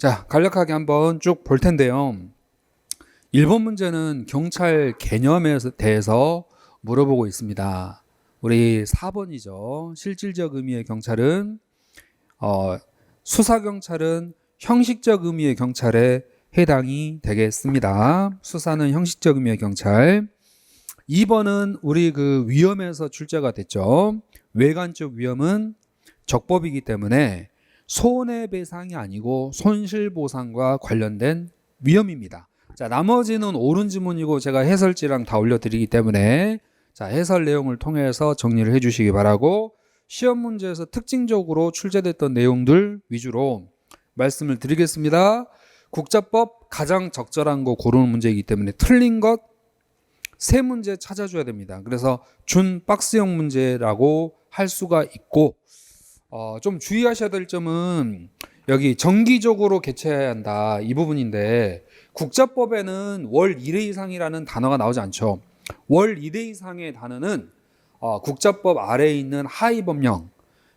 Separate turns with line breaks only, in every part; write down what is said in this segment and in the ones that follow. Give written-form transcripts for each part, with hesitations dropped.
자, 간략하게 한번 쭉 볼 텐데요. 1번 문제는 경찰 개념에 대해서 물어보고 있습니다. 우리 4번이죠. 실질적 의미의 경찰은 수사경찰은 형식적 의미의 경찰에 해당이 되겠습니다. 수사는 형식적 의미의 경찰. 2번은 우리 그 위험에서 출제가 됐죠. 외관적 위험은 적법이기 때문에 손해배상이 아니고 손실보상과 관련된 위험입니다. 자, 나머지는 옳은 지문이고 제가 해설지랑 다 올려드리기 때문에 자, 해설 내용을 통해서 정리를 해주시기 바라고, 시험 문제에서 특징적으로 출제됐던 내용들 위주로 말씀을 드리겠습니다. 국자법 가장 적절한 거 고르는 문제이기 때문에 틀린 것 3문제 찾아줘야 됩니다. 그래서 준 박스형 문제라고 할 수가 있고, 좀 주의하셔야 될 점은 여기 정기적으로 개최해야 한다 이 부분인데, 국자법에는 월 1회 이상이라는 단어가 나오지 않죠. 월 1회 이상의 단어는 국자법 아래에 있는 하위법령,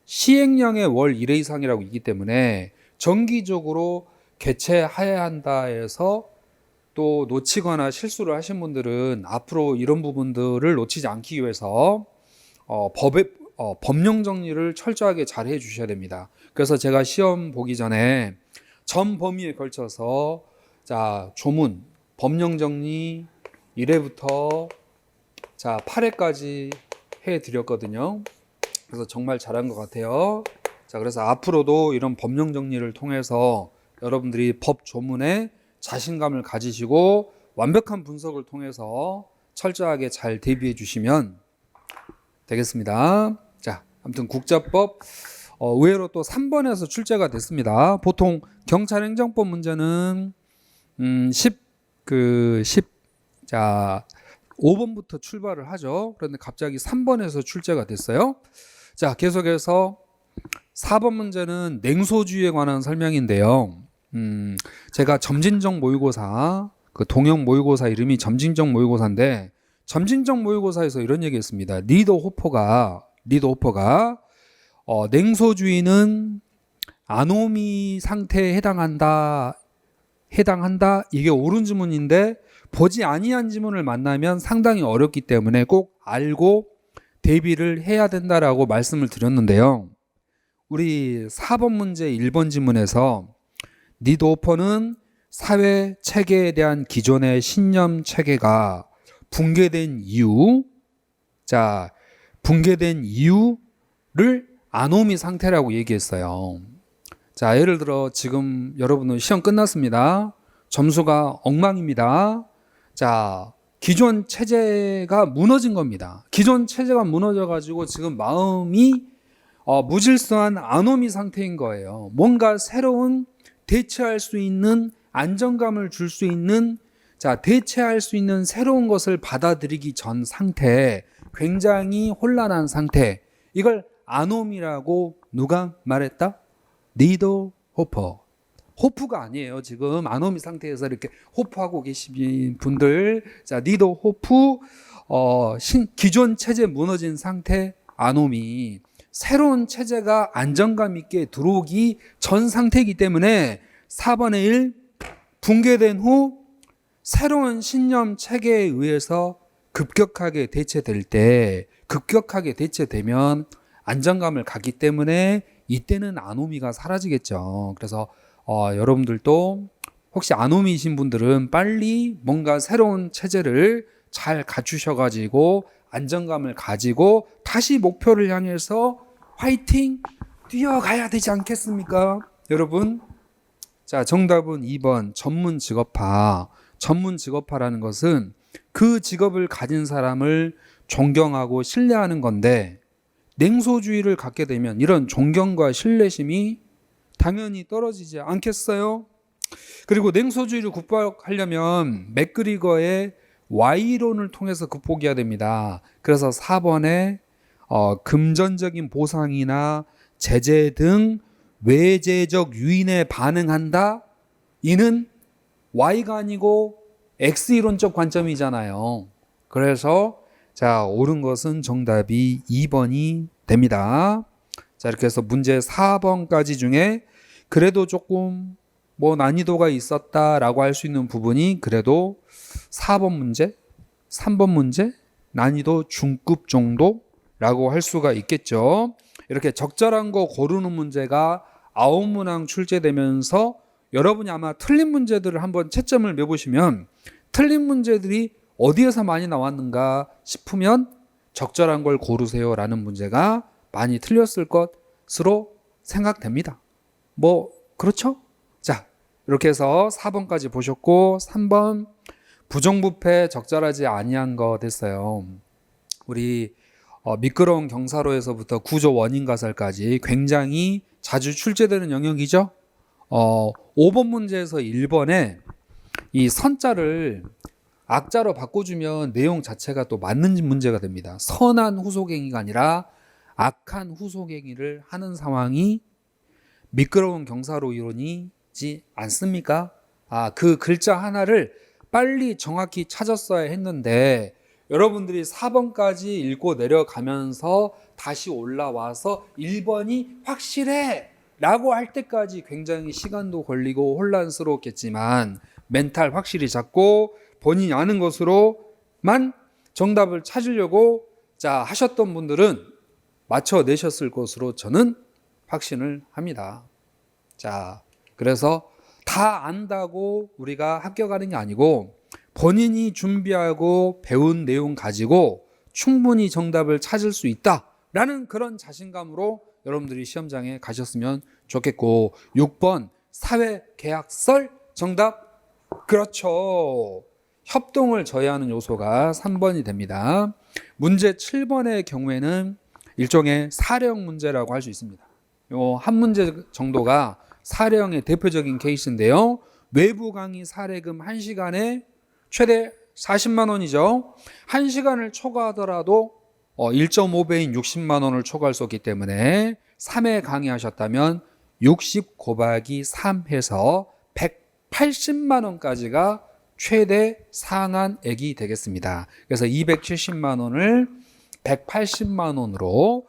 시행령의 월 1회 이상이라고 있기 때문에 정기적으로 개최해야 한다 해서 또 놓치거나 실수를 하신 분들은 앞으로 이런 부분들을 놓치지 않기 위해서 법령 정리를 철저하게 잘 해주셔야 됩니다. 그래서 제가 시험 보기 전에 전 범위에 걸쳐서 자, 조문, 법령 정리 1회부터 자 8회까지 해드렸거든요. 그래서 정말 잘한 것 같아요. 자, 그래서 앞으로도 이런 법령 정리를 통해서 여러분들이 법 조문에 자신감을 가지시고 완벽한 분석을 통해서 철저하게 잘 대비해 주시면 되겠습니다. 자, 아무튼 국자법 의외로 또 3번에서 출제가 됐습니다. 보통 경찰행정법 문제는 5번부터 출발을 하죠. 그런데 갑자기 3번에서 출제가 됐어요. 자, 계속해서 4번 문제는 냉소주의에 관한 설명인데요. 제가 점진적 모의고사, 그 동형 모의고사 이름이 점진적 모의고사인데, 점진적 모의고사에서 이런 얘기했습니다. 리더 호퍼가 냉소주의는 아노미 상태에 해당한다 이게 옳은 지문인데, 보지 아니한 지문을 만나면 상당히 어렵기 때문에 꼭 알고 대비를 해야 된다라고 말씀을 드렸는데요. 우리 4번 문제 1번 지문에서 니도퍼는 사회 체계에 대한 기존의 신념 체계가 붕괴된 이유를 아노미 상태라고 얘기했어요. 자, 예를 들어 지금 여러분은 시험 끝났습니다. 점수가 엉망입니다. 자, 기존 체제가 무너진 겁니다. 기존 체제가 무너져 가지고 지금 마음이 무질서한 아노미 상태인 거예요. 뭔가 새로운 대체할 수 있는, 안정감을 줄 수 있는, 자, 대체할 수 있는 새로운 것을 받아들이기 전 상태, 굉장히 혼란한 상태, 이걸 아노미라고 누가 말했다? 니도 호퍼. 호프가 아니에요. 지금 아노미 상태에서 이렇게 호프하고 계신 분들, 자, 니도 호프, 기존 체제 무너진 상태, 아노미. 새로운 체제가 안정감 있게 들어오기 전 상태이기 때문에 4번의 1, 붕괴된 후 새로운 신념 체계에 의해서 급격하게 대체되면 안정감을 갖기 때문에 이때는 아노미가 사라지겠죠. 그래서 여러분들도 혹시 아노미이신 분들은 빨리 뭔가 새로운 체제를 잘 갖추셔가지고 안정감을 가지고 다시 목표를 향해서 화이팅 뛰어가야 되지 않겠습니까? 여러분, 자, 정답은 2번 전문 직업화. 전문 직업화라는 것은 그 직업을 가진 사람을 존경하고 신뢰하는 건데, 냉소주의를 갖게 되면 이런 존경과 신뢰심이 당연히 떨어지지 않겠어요? 그리고 냉소주의를 극복하려면 맥그리거의 Y론을 통해서 극복해야 됩니다. 그래서 4번에 금전적인 보상이나 제재 등 외재적 유인에 반응한다. 이는 Y가 아니고 X이론적 관점이잖아요. 그래서 자, 옳은 것은 정답이 2번이 됩니다. 자, 이렇게 해서 문제 4번까지 중에 그래도 조금 뭐 난이도가 있었다라고 할 수 있는 부분이 그래도 4번 문제, 3번 문제, 난이도 중급 정도라고 할 수가 있겠죠. 이렇게 적절한 거 고르는 문제가 9문항 출제되면서 여러분이 아마 틀린 문제들을 한번 채점을 매보시면 틀린 문제들이 어디에서 많이 나왔는가 싶으면 적절한 걸 고르세요라는 문제가 많이 틀렸을 것으로 생각됩니다. 뭐 그렇죠? 자, 이렇게 해서 4번까지 보셨고 3번 부정부패 적절하지 아니한 거 됐어요. 우리 미끄러운 경사로에서부터 구조 원인 가설까지 굉장히 자주 출제되는 영역이죠. 5번 문제에서 1번에 이 선자를 악자로 바꿔주면 내용 자체가 또 맞는 문제가 됩니다. 선한 후속행위가 아니라 악한 후속행위를 하는 상황이 미끄러운 경사로 이론이지 않습니까? 그 글자 하나를 빨리 정확히 찾았어야 했는데 여러분들이 4번까지 읽고 내려가면서 다시 올라와서 1번이 확실해! 라고 할 때까지 굉장히 시간도 걸리고 혼란스러웠겠지만 멘탈 확실히 잡고 본인이 아는 것으로만 정답을 찾으려고 하셨던 분들은 맞춰내셨을 것으로 저는 확신을 합니다. 자, 그래서 다 안다고 우리가 합격하는 게 아니고 본인이 준비하고 배운 내용 가지고 충분히 정답을 찾을 수 있다라는 그런 자신감으로 여러분들이 시험장에 가셨으면 좋겠고 6번 사회계약설 정답 그렇죠. 협동을 저해하는 요소가 3번이 됩니다. 문제 7번의 경우에는 일종의 사령 문제라고 할 수 있습니다. 요 한 문제 정도가 사령의 대표적인 케이스인데요. 외부 강의 사례금 1시간에 최대 40만 원이죠. 1시간을 초과하더라도 1.5배인 60만 원을 초과할 수 없기 때문에 3회 강의하셨다면 60 곱하기 3 해서 180만 원까지가 최대 상한액이 되겠습니다. 그래서 270만 원을 180만 원으로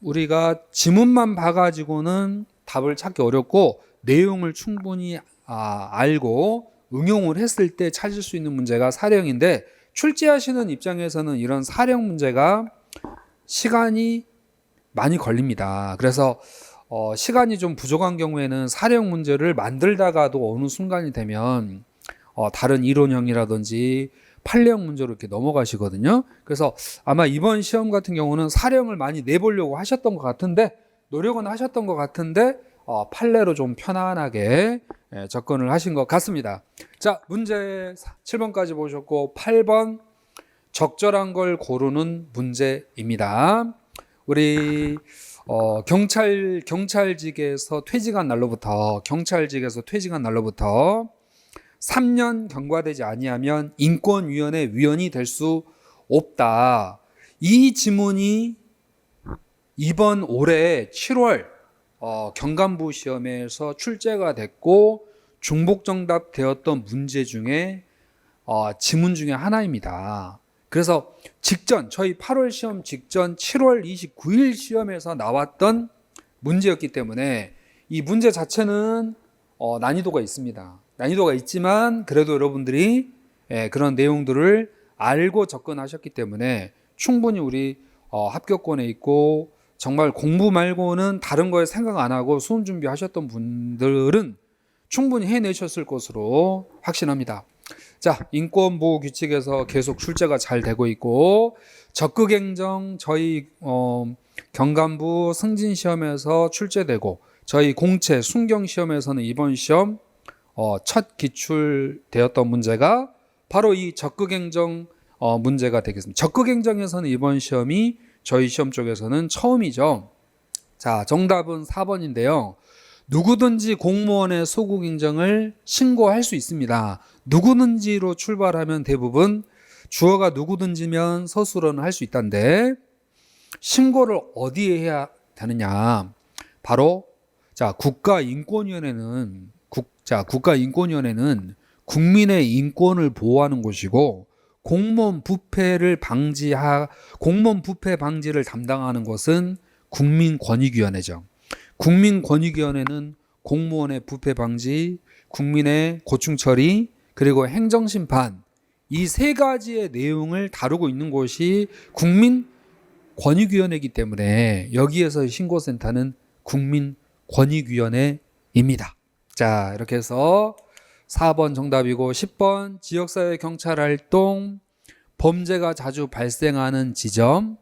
우리가 지문만 봐가지고는 답을 찾기 어렵고 내용을 충분히 알고 응용을 했을 때 찾을 수 있는 문제가 사령인데 출제하시는 입장에서는 이런 사령 문제가 시간이 많이 걸립니다. 그래서 시간이 좀 부족한 경우에는 사령 문제를 만들다가도 어느 순간이 되면 다른 이론형이라든지 판례형 문제로 이렇게 넘어가시거든요. 그래서 아마 이번 시험 같은 경우는 사령을 많이 내보려고 하셨던 것 같은데 노력은 하셨던 것 같은데 판례로 좀 편안하게 접근을 하신 것 같습니다. 자, 문제 7번까지 보셨고 8번 적절한 걸 고르는 문제입니다. 우리 경찰직에서 퇴직한 날로부터 3년 경과되지 아니하면 인권위원회 위원이 될 수 없다. 이 지문이 이번 올해 7월 경감부 시험에서 출제가 됐고 중복정답 되었던 문제 중에 지문 중에 하나입니다. 그래서 저희 8월 시험 직전 7월 29일 시험에서 나왔던 문제였기 때문에 이 문제 자체는 난이도가 있습니다. 난이도가 있지만 그래도 여러분들이 그런 내용들을 알고 접근하셨기 때문에 충분히 우리 합격권에 있고 정말 공부 말고는 다른 거에 생각 안 하고 수험 준비하셨던 분들은 충분히 해내셨을 것으로 확신합니다. 자, 인권보호 규칙에서 계속 출제가 잘 되고 있고 적극행정 저희 경감부 승진시험에서 출제되고 저희 공채 순경시험에서는 이번 시험 첫 기출되었던 문제가 바로 이 적극행정 문제가 되겠습니다. 적극행정에서는 이번 시험이 저희 시험 쪽에서는 처음이죠. 자, 정답은 4번인데요. 누구든지 공무원의 소극 인정을 신고할 수 있습니다. 누구든지로 출발하면 대부분 주어가 누구든지면 서술어는 할 수 있다는데 신고를 어디에 해야 되느냐? 바로 국가인권위원회는 국민의 인권을 보호하는 곳이고 공무원 부패 방지를 담당하는 것은 국민권익위원회죠. 국민권익위원회는 공무원의 부패 방지, 국민의 고충 처리, 그리고 행정 심판, 이 세 가지의 내용을 다루고 있는 곳이 국민권익위원회이기 때문에 여기에서 신고센터는 국민권익위원회입니다. 자, 이렇게 해서 4번 정답이고 10번 지역사회 경찰활동, 범죄가 자주 발생하는 지점.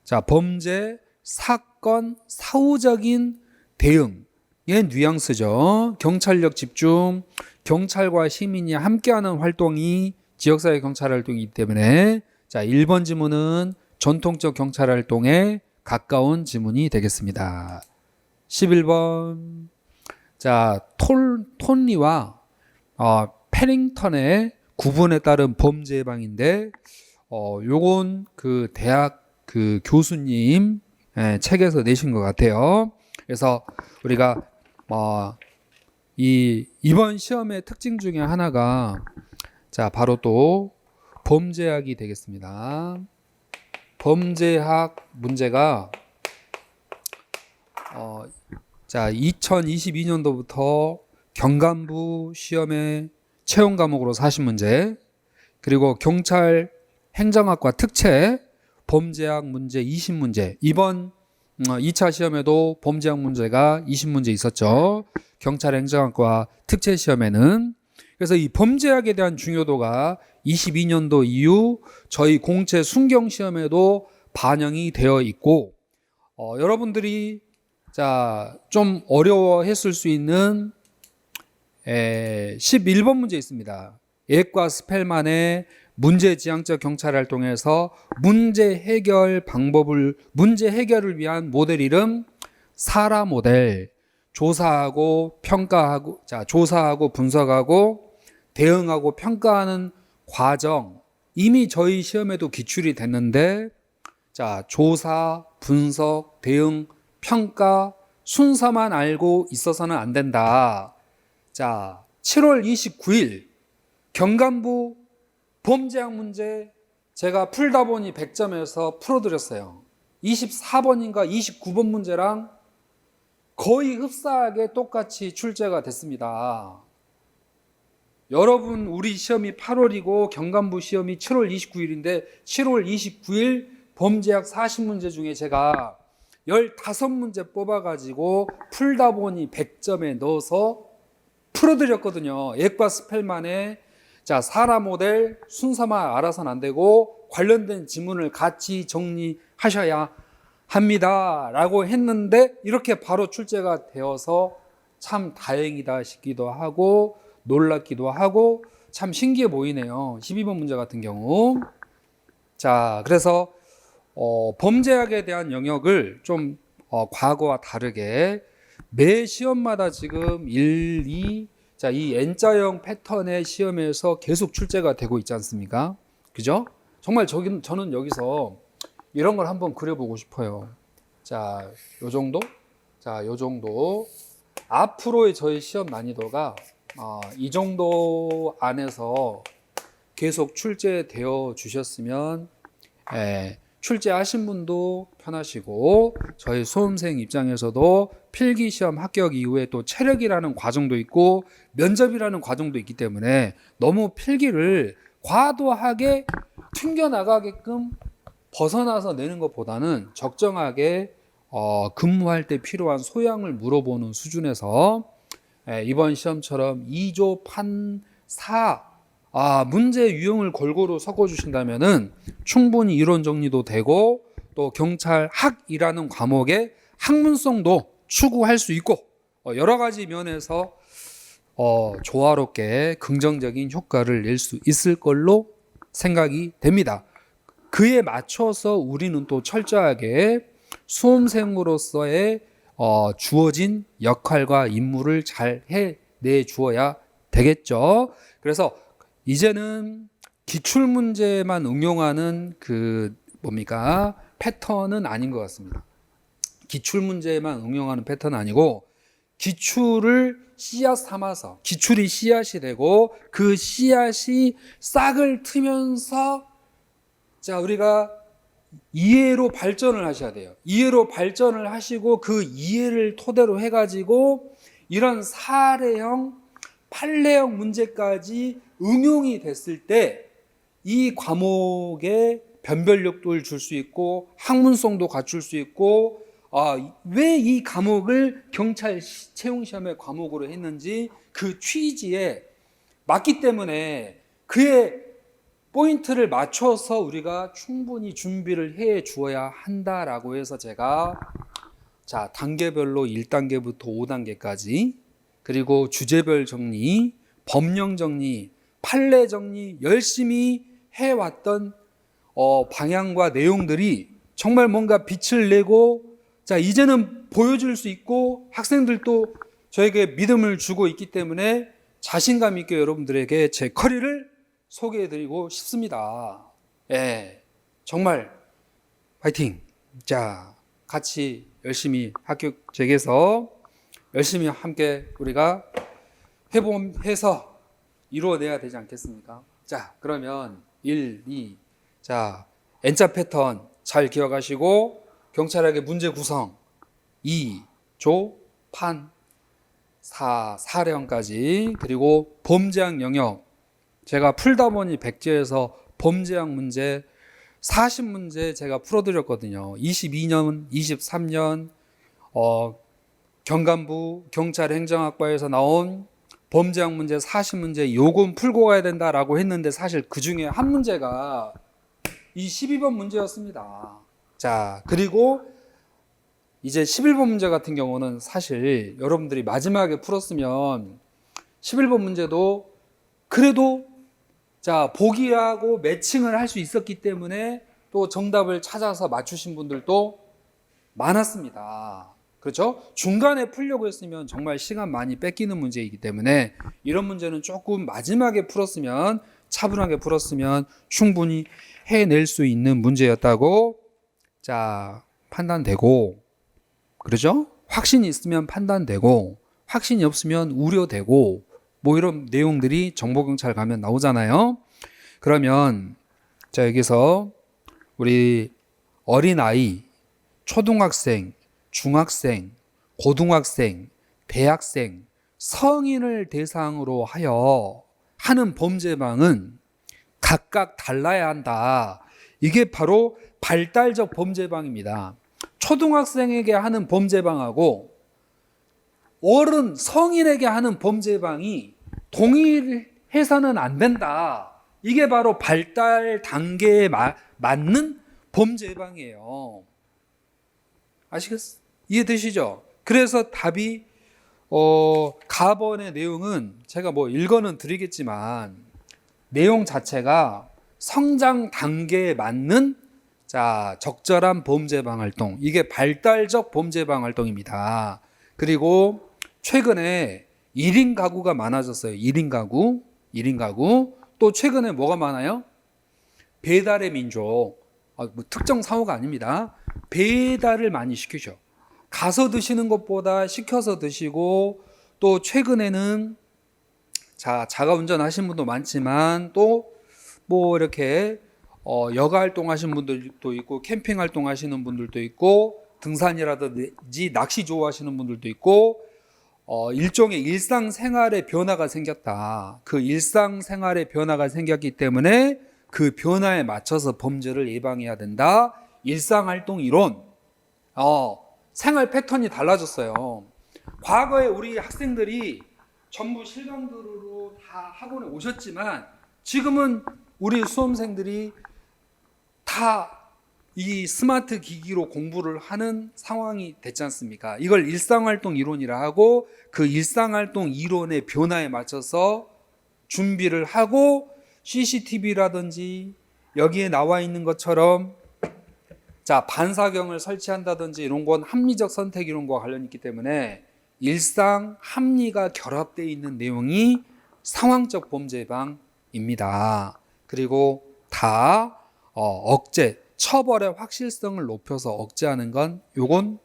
자, 범죄, 사건, 사후적인 대응의 뉘앙스죠. 경찰력 집중, 경찰과 시민이 함께하는 활동이 지역사회 경찰활동이기 때문에 자, 1번 지문은 전통적 경찰활동에 가까운 지문이 되겠습니다. 11번 자, 톤리와 패링턴의 구분에 따른 범죄 예방인데 요건 그 대학 그 교수님 책에서 내신 것 같아요. 그래서 우리가 이번 시험의 특징 중에 하나가 자, 바로 또 범죄학이 되겠습니다. 범죄학 문제가 자, 2022년도부터 경감부 시험의 채용 과목으로 40문제, 그리고 경찰 행정학과 특채 범죄학 문제 20문제, 이번 2차 시험에도 범죄학 문제가 20문제 있었죠. 경찰 행정학과 특채 시험에는. 그래서 이 범죄학에 대한 중요도가 22년도 이후 저희 공채 순경 시험에도 반영이 되어 있고, 여러분들이 자, 좀 어려워했을 수 있는 11번 문제 있습니다. 예과 스펠만의 문제지향적 경찰활동에서 문제 해결을 위한 모델 이름 사라 모델, 조사하고 평가하고, 자, 조사하고 분석하고 대응하고 평가하는 과정, 이미 저희 시험에도 기출이 됐는데, 자, 조사, 분석, 대응, 평가 순서만 알고 있어서는 안 된다. 자, 7월 29일 경감부 범죄학 문제 제가 풀다 보니 100점에서 풀어드렸어요. 24번인가 29번 문제랑 거의 흡사하게 똑같이 출제가 됐습니다. 여러분, 우리 시험이 8월이고 경감부 시험이 7월 29일인데 7월 29일 범죄학 40문제 중에 제가 15문제 뽑아가지고 풀다 보니 100점에 넣어서 풀어드렸거든요. 예과 스펠만의 자, 사라 모델 순서만 알아서는 안 되고 관련된 지문을 같이 정리하셔야 합니다 라고 했는데 이렇게 바로 출제가 되어서 참 다행이다 싶기도 하고 놀랍기도 하고 참 신기해 보이네요. 12번 문제 같은 경우. 자, 그래서 범죄학에 대한 영역을 좀 과거와 다르게 매 시험마다 지금 1, 2, 자, 이 N자형 패턴의 시험에서 계속 출제가 되고 있지 않습니까? 그죠? 정말 저는 여기서 이런 걸 한번 그려보고 싶어요. 자, 요 정도? 자, 요 정도. 앞으로의 저희 시험 난이도가 이 정도 안에서 계속 출제되어 주셨으면 출제하신 분도 편하시고 저희 수험생 입장에서도 필기시험 합격 이후에 또 체력이라는 과정도 있고 면접이라는 과정도 있기 때문에 너무 필기를 과도하게 튕겨나가게끔 벗어나서 내는 것보다는 적정하게 근무할 때 필요한 소양을 물어보는 수준에서 이번 시험처럼 2조 판사 문제 유형을 골고루 섞어주신다면은 충분히 이론 정리도 되고 또 경찰학이라는 과목의 학문성도 추구할 수 있고 여러 가지 면에서 조화롭게 긍정적인 효과를 낼 수 있을 걸로 생각이 됩니다. 그에 맞춰서 우리는 또 철저하게 수험생으로서의 주어진 역할과 임무를 잘 해내 주어야 되겠죠. 그래서 이제는 기출문제만 응용하는 패턴은 아닌 것 같습니다. 기출문제만 응용하는 패턴은 아니고 기출을 씨앗 삼아서 기출이 씨앗이 되고 그 씨앗이 싹을 트면서 자, 우리가 이해로 발전을 하셔야 돼요. 이해로 발전을 하시고 그 이해를 토대로 해가지고 이런 사례형, 판례형 문제까지 응용이 됐을 때 이 과목에 변별력도 줄 수 있고 학문성도 갖출 수 있고 왜 이 과목을 경찰 채용시험의 과목으로 했는지 그 취지에 맞기 때문에 그의 포인트를 맞춰서 우리가 충분히 준비를 해 주어야 한다라고 해서 제가 단계별로 1단계부터 5단계까지 그리고 주제별 정리, 법령 정리, 판례 정리 열심히 해왔던 방향과 내용들이 정말 뭔가 빛을 내고 이제는 보여줄 수 있고 학생들도 저에게 믿음을 주고 있기 때문에 자신감 있게 여러분들에게 제 커리를 소개해드리고 싶습니다. 예, 정말 파이팅! 같이 열심히 합격책에서 열심히 함께 우리가 해서 이루어내야 되지 않겠습니까? 그러면 1, 2, N자 패턴 잘 기억하시고 경찰에게 문제 구성 2, 조, 판 4, 사례형까지 그리고 범죄학 영역 제가 풀다 보니 백제에서 범죄학 문제 40문제 제가 풀어드렸거든요. 22년, 23년 경감부 경찰행정학과에서 나온 범죄학 문제 40문제 요건 풀고 가야 된다라고 했는데 사실 그 중에 한 문제가 이 12번 문제였습니다. 그리고 이제 11번 문제 같은 경우는 사실 여러분들이 마지막에 풀었으면 11번 문제도 그래도 보기하고 매칭을 할 수 있었기 때문에 또 정답을 찾아서 맞추신 분들도 많았습니다. 그렇죠? 중간에 풀려고 했으면 정말 시간 많이 뺏기는 문제이기 때문에 이런 문제는 조금 마지막에 풀었으면 차분하게 풀었으면 충분히 해낼 수 있는 문제였다고 판단되고 그렇죠? 확신이 있으면 판단되고 확신이 없으면 우려되고 이런 내용들이 정보경찰 가면 나오잖아요. 그러면 여기서 우리 어린아이, 초등학생, 중학생, 고등학생, 대학생, 성인을 대상으로 하여 하는 범죄방은 각각 달라야 한다. 이게 바로 발달적 범죄방입니다. 초등학생에게 하는 범죄방하고 어른, 성인에게 하는 범죄방이 동일해서는 안 된다. 이게 바로 발달 단계에 맞는 범죄방이에요. 아시겠어요? 이해되시죠? 그래서 답이 가번의 내용은 제가 읽어는 드리겠지만 내용 자체가 성장 단계에 맞는 적절한 범죄방 활동, 이게 발달적 범죄방 활동입니다. 그리고 최근에 1인 가구가 많아졌어요. 1인 가구. 또 최근에 뭐가 많아요? 배달의 민족. 특정 사고가 아닙니다. 배달을 많이 시키죠. 가서 드시는 것보다 시켜서 드시고 또 최근에는 자가 운전하시는 분도 많지만 또 이렇게 여가 활동하시는 분들도 있고 캠핑 활동하시는 분들도 있고 등산이라든지 낚시 좋아하시는 분들도 있고 일종의 일상생활의 변화가 생겼다. 그 일상생활의 변화가 생겼기 때문에 그 변화에 맞춰서 범죄를 예방해야 된다. 일상활동 이론. 생활 패턴이 달라졌어요. 과거에 우리 학생들이 전부 실강들로 다 학원에 오셨지만 지금은 우리 수험생들이 다 이 스마트 기기로 공부를 하는 상황이 됐지 않습니까? 이걸 일상활동 이론이라 하고 그 일상활동 이론의 변화에 맞춰서 준비를 하고 CCTV라든지 여기에 나와 있는 것처럼 반사경을 설치한다든지 이런 건 합리적 선택 이론과 관련이 있기 때문에 일상 합리가 결합되어 있는 내용이 상황적 범죄방입니다. 그리고 다 억제, 처벌의 확실성을 높여서 억제하는 건 요건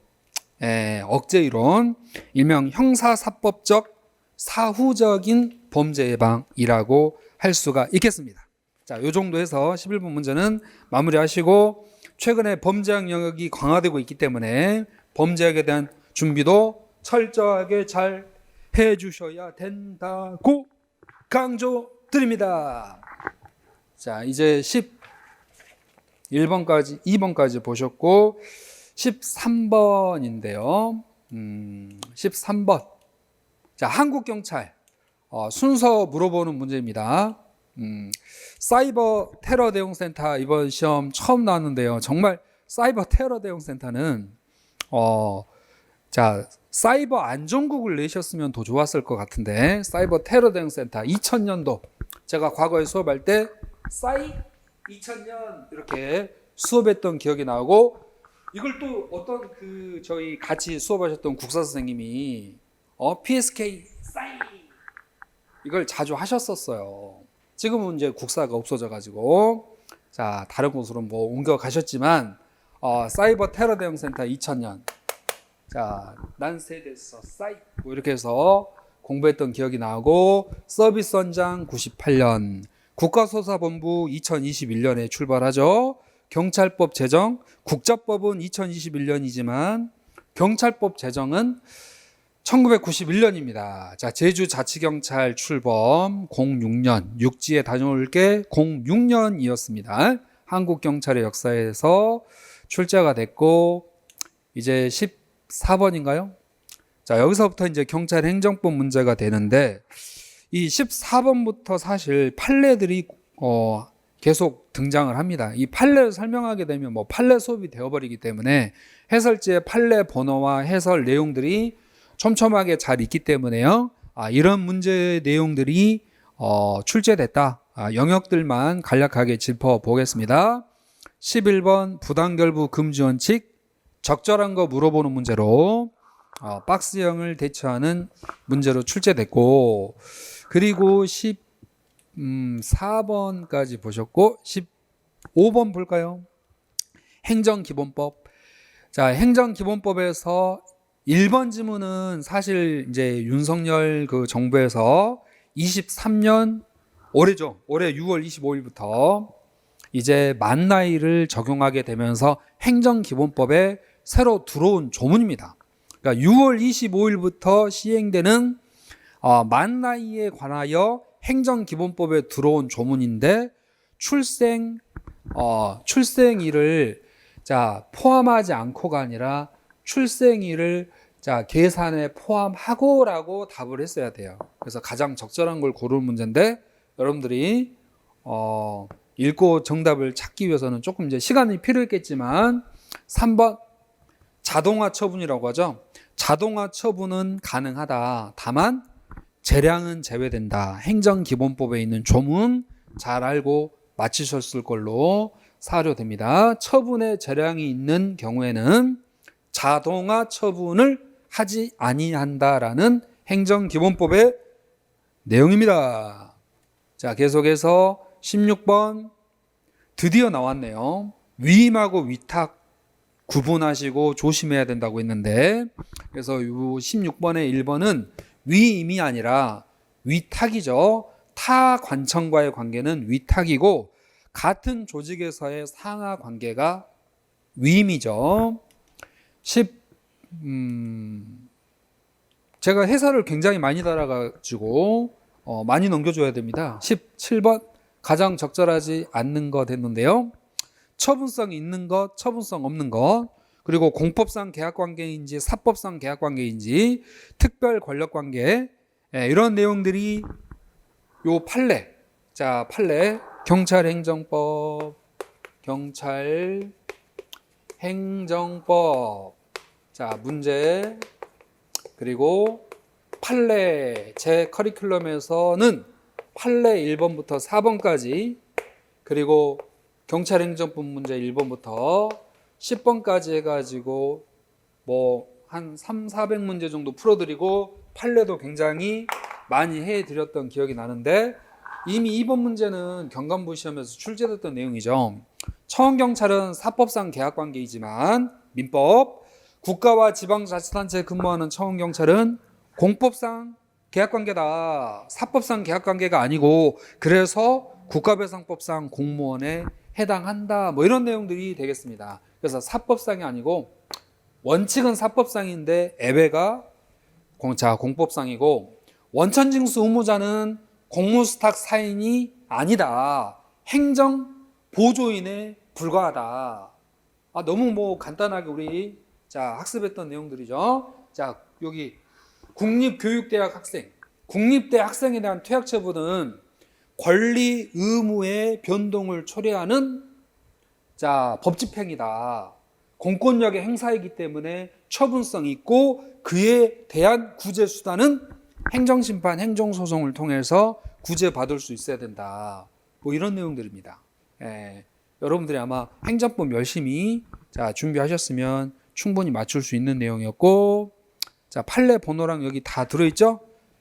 억제 이론, 일명 형사사법적 사후적인 범죄 예방이라고 할 수가 있겠습니다. 요 정도 해서 11번 문제는 마무리하시고 최근에 범죄학 영역이 강화되고 있기 때문에 범죄학에 대한 준비도 철저하게 잘 해주셔야 된다고 강조드립니다. 자, 이제 11번까지 2번까지 보셨고 13번인데요. 13번. 자, 한국경찰 순서 물어보는 문제입니다. 사이버 테러 대응센터 이번 시험 처음 나왔는데요. 정말 사이버 테러 대응센터는 자, 사이버 안전국을 내셨으면 더 좋았을 것 같은데, 사이버 테러 대응센터 2000년도 제가 과거에 수업할 때 사이 2000년 이렇게 수업했던 기억이 나고, 이걸 또 어떤 저희 같이 수업하셨던 국사 선생님이 PSK 사이 이걸 자주 하셨었어요. 지금은 이제 국사가 없어져 가지고 자, 다른 곳으로 뭐 옮겨 가셨지만 사이버 테러 대응센터 2000년. 자, 난 세대서 사이 뭐 이렇게 해서 공부했던 기억이 나고, 서비스 원장 98년, 국가수사본부 2021년에 출발하죠. 경찰법 제정, 국자법은 2021년이지만 경찰법 제정은 1991년입니다. 자, 제주자치경찰 출범 06년, 육지에 다녀올 게 06년이었습니다. 한국경찰의 역사에서 출제가 됐고, 이제 14번인가요? 자, 여기서부터 이제 경찰 행정법 문제가 되는데, 이 14번부터 사실 판례들이 계속 등장을 합니다. 이 판례를 설명하게 되면 뭐 판례 수업이 되어버리기 때문에 해설지의 판례 번호와 해설 내용들이 촘촘하게 잘 있기 때문에요. 이런 문제의 내용들이 출제됐다. 영역들만 간략하게 짚어보겠습니다. 11번 부당결부 금지 원칙, 적절한 거 물어보는 문제로 박스형을 대처하는 문제로 출제됐고, 그리고 14번까지 보셨고 15번 볼까요? 행정기본법. 자, 행정기본법에서 1번 지문은 사실 이제 윤석열 정부에서 23년 올해죠. 올해 6월 25일부터 이제 만 나이를 적용하게 되면서 행정기본법에 새로 들어온 조문입니다. 그러니까 6월 25일부터 시행되는 만 나이에 관하여 행정기본법에 들어온 조문인데, 출생일을 자, 포함하지 않고가 아니라 출생일을 자, 계산에 포함하고라고 답을 했어야 돼요. 그래서 가장 적절한 걸 고르는 문제인데, 여러분들이 읽고 정답을 찾기 위해서는 조금 이제 시간이 필요했겠지만 3번 자동화 처분이라고 하죠. 자동화 처분은 가능하다. 다만 재량은 제외된다. 행정기본법에 있는 조문 잘 알고 맞히셨을 걸로 사료됩니다. 처분에 재량이 있는 경우에는 자동화 처분을 하지 아니한다라는 행정기본법의 내용입니다. 자, 계속해서 16번 드디어 나왔네요. 위임하고 위탁 구분하시고 조심해야 된다고 했는데, 그래서 이 16번의 1번은 위임이 아니라 위탁이죠. 타 관청과의 관계는 위탁이고, 같은 조직에서의 상하 관계가 위임이죠. 제가 해설을 굉장히 많이 달아가지고 많이 넘겨줘야 됩니다. 17번 가장 적절하지 않는 것 했는데요. 처분성 있는 것, 처분성 없는 것, 그리고 공법상 계약관계인지 사법상 계약관계인지 특별 권력관계, 이런 내용들이 요 판례, 자, 판례 경찰행정법, 자, 문제, 그리고 판례 제 커리큘럼에서는 판례 1번부터 4번까지, 그리고 경찰행정법 문제 1번부터 10번까지 해가지고 뭐 한 400문제 정도 풀어드리고 판례도 굉장히 많이 해드렸던 기억이 나는데, 이미 2번 문제는 경감부 시험에서 출제됐던 내용이죠. 청원경찰은 사법상 계약관계이지만 민법, 국가와 지방자치단체에 근무하는 청원경찰은 공법상 계약관계다. 사법상 계약관계가 아니고, 그래서 국가배상법상 공무원에 해당한다. 뭐 이런 내용들이 되겠습니다. 그래서 사법상이 아니고, 원칙은 사법상인데 예외가 공법상이고 원천징수 의무자는 공무수탁 사인이 아니다. 행정 보조인에 불과하다. 너무 뭐 간단하게 우리 학습했던 내용들이죠. 여기 국립교육대학 학생, 국립대 학생에 대한 퇴학처분은 권리 의무의 변동을 초래하는 법집행이다. 공권력의 행사이기 때문에 처분성이 있고 그에 대한 구제 수단은 행정심판, 행정소송을 통해서 구제받을 수 있어야 된다. 뭐 이런 내용들입니다. 여러분들이 아마 행정법 열심히 준비하셨으면 충분히 맞출 수 있는 내용이었고, 판례 번호랑 여기 다 들어있죠?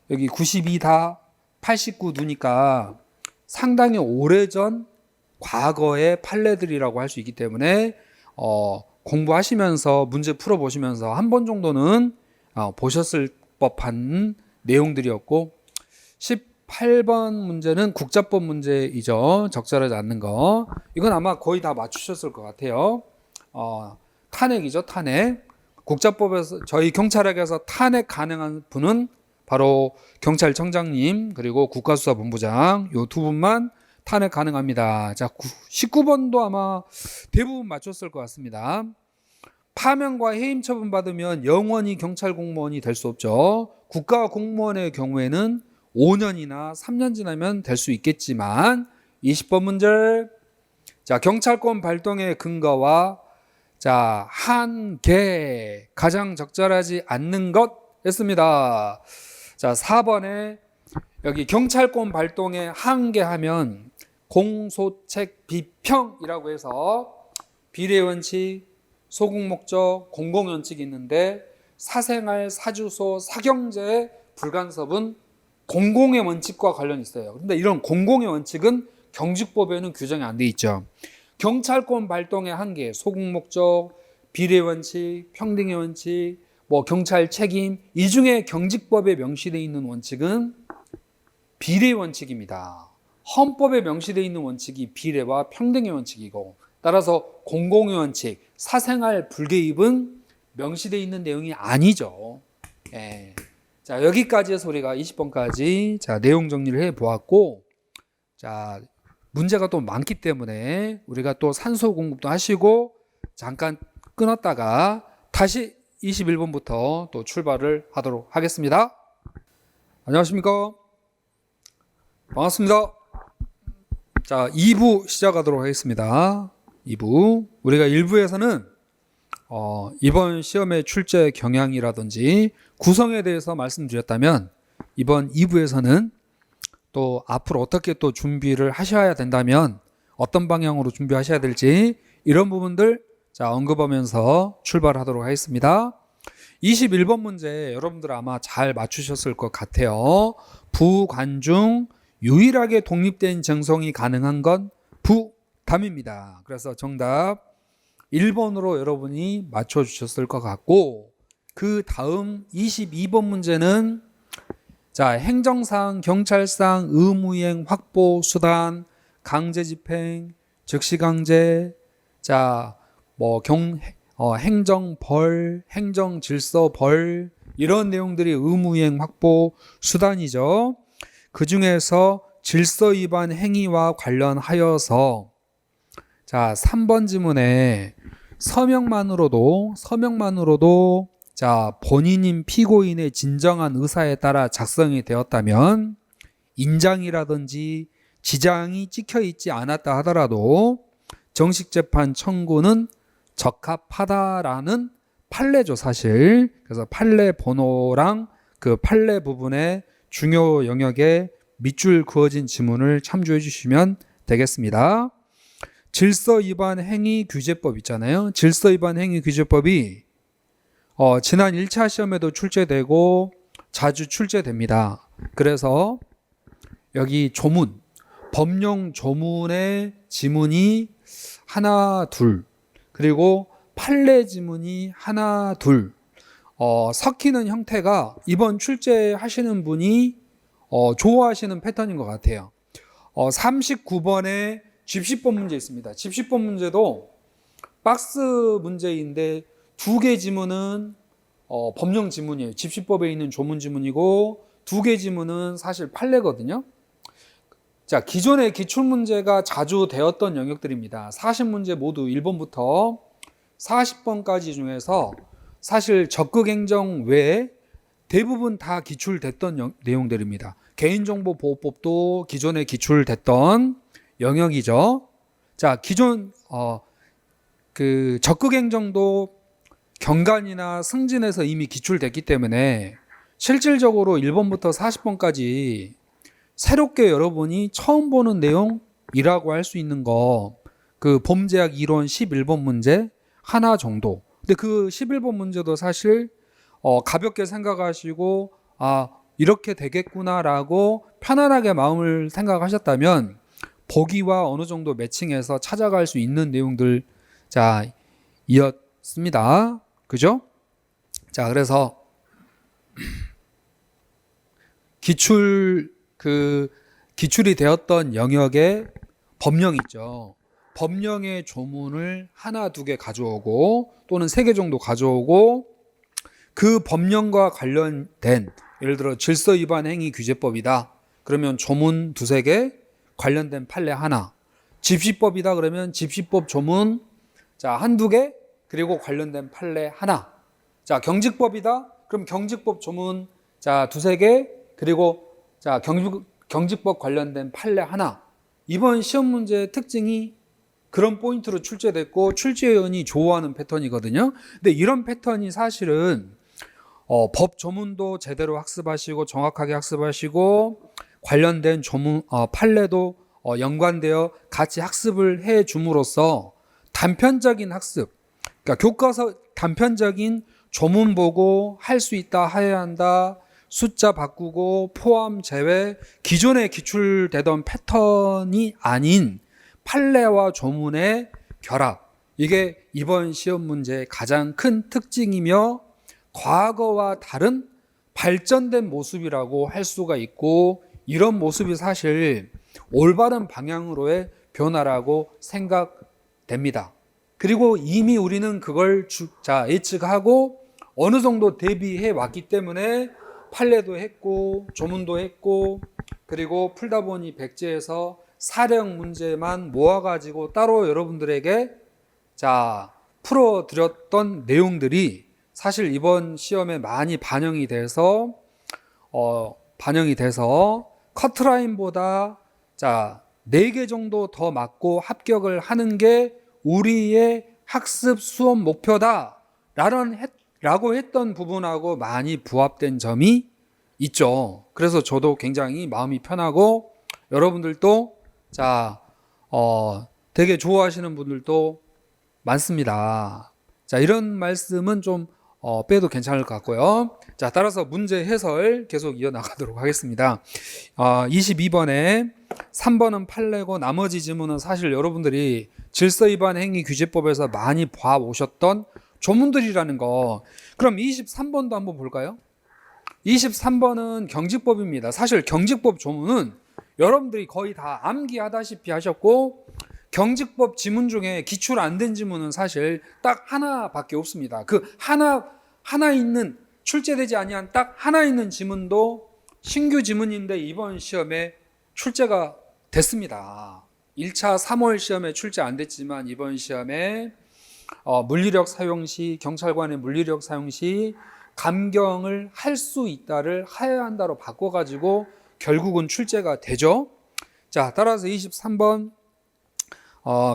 여기 92다 89 두니까 상당히 오래전 과거의 판례들이라고 할 수 있기 때문에 공부하시면서 문제 풀어보시면서 한 번 정도는 보셨을 법한 내용들이었고, 18번 문제는 국자법 문제이죠. 적절하지 않는 거. 이건 아마 거의 다 맞추셨을 것 같아요. 탄핵이죠. 탄핵. 국자법에서 저희 경찰학에서 탄핵 가능한 분은 바로 경찰청장님 그리고 국가수사본부장 요 두 분만 탄핵 가능합니다. 19번도 아마 대부분 맞췄을 것 같습니다. 파면과 해임 처분 받으면 영원히 경찰 공무원이 될 수 없죠. 국가 공무원의 경우에는 5년이나 3년 지나면 될 수 있겠지만 20번 문제. 경찰권 발동의 근거와 한계 가장 적절하지 않는 것 했습니다. 4번에 여기 경찰권 발동의 한계하면 공소책 비평이라고 해서 비례원칙, 소극목적, 공공원칙이 있는데 사생활, 사주소, 사경제의 불간섭은 공공의 원칙과 관련이 있어요. 그런데 이런 공공의 원칙은 경직법에는 규정이 안 돼 있죠. 경찰권 발동의 한계, 소극목적, 비례원칙, 평등의 원칙, 경찰 책임, 이 중에 경직법에 명시되어 있는 원칙은 비례원칙입니다. 헌법에 명시되어 있는 원칙이 비례와 평등의 원칙이고, 따라서 공공의 원칙, 사생활 불개입은 명시되어 있는 내용이 아니죠. 여기까지 해서 우리가 20번까지 내용 정리를 해 보았고, 문제가 또 많기 때문에 우리가 또 산수 공부도 하시고 잠깐 끊었다가 다시 21번부터 또 출발을 하도록 하겠습니다. 안녕하십니까? 반갑습니다. 2부 시작하도록 하겠습니다. 2부. 우리가 1부에서는 이번 시험의 출제 경향이라든지 구성에 대해서 말씀드렸다면, 이번 2부에서는 또 앞으로 어떻게 또 준비를 하셔야 된다면 어떤 방향으로 준비하셔야 될지 이런 부분들 언급하면서 출발하도록 하겠습니다. 21번 문제 여러분들 아마 잘 맞추셨을 것 같아요. 부관중 유일하게 독립된 정성이 가능한 건 부담입니다. 그래서 정답 1번으로 여러분이 맞춰주셨을 것 같고, 그 다음 22번 문제는 행정상, 경찰상 의무이행 확보 수단, 강제집행, 즉시강제, 행정벌, 행정질서벌, 이런 내용들이 의무이행 확보 수단이죠. 그 중에서 질서위반 행위와 관련하여서 3번 지문에 서명만으로도 본인인 피고인의 진정한 의사에 따라 작성이 되었다면, 인장이라든지 지장이 찍혀 있지 않았다 하더라도 정식재판 청구는 적합하다라는 판례죠, 사실. 그래서 판례 번호랑 그 판례 부분의 중요 영역에 밑줄 그어진 지문을 참조해 주시면 되겠습니다. 질서위반 행위 규제법 있잖아요. 질서위반 행위 규제법이 지난 1차 시험에도 출제되고 자주 출제됩니다. 그래서 여기 조문, 법령 조문의 지문이 하나, 둘, 그리고 판례 지문이 하나, 둘, 섞이는 형태가 이번 출제하시는 분이 좋아하시는 패턴인 것 같아요. 39번에 집시법 문제 있습니다. 집시법 문제도 박스 문제인데 2개 지문은 법령 지문이에요. 집시법에 있는 조문 지문이고 2개 지문은 사실 판례거든요. 자, 기존의 기출문제가 자주 되었던 영역들입니다. 40문제 모두 1번부터 40번까지 중에서 사실 적극행정 외에 대부분 다 기출됐던 내용들입니다. 개인정보보호법도 기존에 기출됐던 영역이죠. 자, 기존 그 적극행정도 경간이나 승진에서 이미 기출됐기 때문에 실질적으로 1번부터 40번까지 새롭게 여러분이 처음 보는 내용이라고 할 수 있는 거, 그 범죄학 이론 11번 문제 하나 정도. 근데 그 11번 문제도 사실 가볍게 생각하시고 이렇게 되겠구나라고 편안하게 마음을 생각하셨다면 보기와 어느 정도 매칭해서 찾아갈 수 있는 내용들 자 이었습니다. 그죠? 자, 그래서 기출이 되었던 영역에 법령 있죠. 법령의 조문을 하나, 2개 가져오고 또는 3개 정도 가져오고 그 법령과 관련된 예를 들어 질서 위반 행위 규제법이다. 그러면 조문 2-3개 관련된 판례 하나. 집시법이다. 그러면 집시법 조문 자, 1-2개 그리고 관련된 판례 하나. 자, 경직법이다. 그럼 경직법 조문 자, 2-3개 그리고 자, 경직법 관련된 판례 하나. 이번 시험 문제의 특징이 그런 포인트로 출제됐고 출제위원이 좋아하는 패턴이거든요. 근데 이런 패턴이 사실은 법 조문도 제대로 학습하시고 정확하게 학습하시고 관련된 조문 판례도 연관되어 같이 학습을 해 줌으로써 단편적인 학습, 그러니까 교과서 단편적인 조문 보고 할 수 있다, 해야 한다, 숫자 바꾸고 포함 제외 기존에 기출되던 패턴이 아닌 판례와 조문의 결합, 이게 이번 시험 문제의 가장 큰 특징이며 과거와 다른 발전된 모습이라고 할 수가 있고 이런 모습이 사실 올바른 방향으로의 변화라고 생각됩니다. 그리고 이미 우리는 그걸 예측하고 어느 정도 대비해 왔기 때문에 판례도 했고 조문도 했고 그리고 풀다 보니 백지에서 사령 문제만 모아가지고 따로 여러분들에게 풀어드렸던 내용들이 사실 이번 시험에 많이 반영이 돼서 커트라인보다 4개 정도 더 맞고 합격을 하는 게 우리의 학습 수업 목표다 라고 했던 부분하고 많이 부합된 점이 있죠. 그래서 저도 굉장히 마음이 편하고 여러분들도 되게 좋아하시는 분들도 많습니다. 이런 말씀은 좀 빼도 괜찮을 것 같고요. 따라서 문제 해설 계속 이어나가도록 하겠습니다. 22번에 3번은 판례고 나머지 지문은 사실 여러분들이 질서위반 행위 규제법에서 많이 봐오셨던 조문들이라는 거. 그럼 23번도 한번 볼까요? 23번은 경직법입니다. 사실 경직법 조문은 여러분들이 거의 다 암기하다시피 하셨고 경직법 지문 중에 기출 안 된 지문은 사실 딱 하나밖에 없습니다. 그 하나 있는 출제되지 아니한 딱 하나 있는 지문도 신규 지문인데 이번 시험에 출제가 됐습니다. 1차 3월 시험에 출제 안 됐지만 이번 시험에 물리력 사용 시 경찰관의 물리력 사용 시 감경을 할 수 있다를 해야 한다로 바꿔가지고 결국은 출제가 되죠. 따라서 23번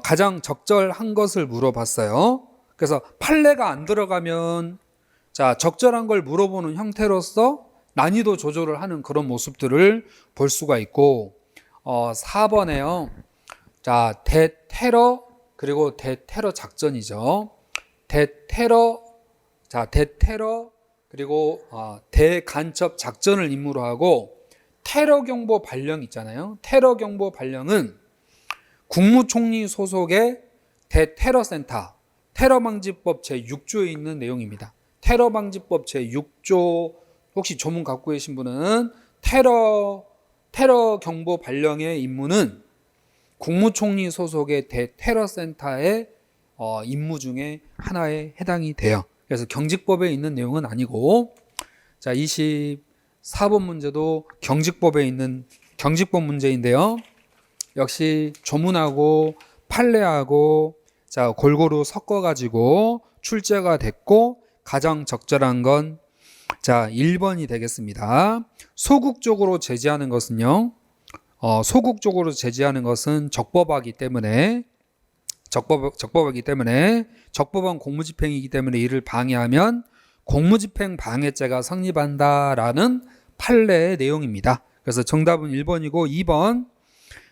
가장 적절한 것을 물어봤어요. 그래서 판례가 안 들어가면 적절한 걸 물어보는 형태로서 난이도 조절을 하는 그런 모습들을 볼 수가 있고 4번에요. 대테러 그리고 대테러 작전이죠. 대테러 그리고 대간첩 작전을 임무로 하고 테러 경보 발령 있잖아요. 테러 경보 발령은 국무총리 소속의 대테러센터, 테러방지법 제6조에 있는 내용입니다. 테러방지법 제6조 혹시 조문 갖고 계신 분은 테러 경보 발령의 임무는 국무총리 소속의 대테러센터의 임무 중에 하나에 해당이 돼요. 그래서 경직법에 있는 내용은 아니고, 자, 24번 문제도 경직법에 있는 경직법 문제인데요. 역시 조문하고 판례하고 자, 골고루 섞어가지고 출제가 됐고, 가장 적절한 건 자, 1번이 되겠습니다. 소극적으로 제지하는 것은요, 소극적으로 제지하는 것은 적법하기 때문에 적법한 공무집행이기 때문에 이를 방해하면 공무집행 방해죄가 성립한다라는 판례의 내용입니다. 그래서 정답은 1번이고 2번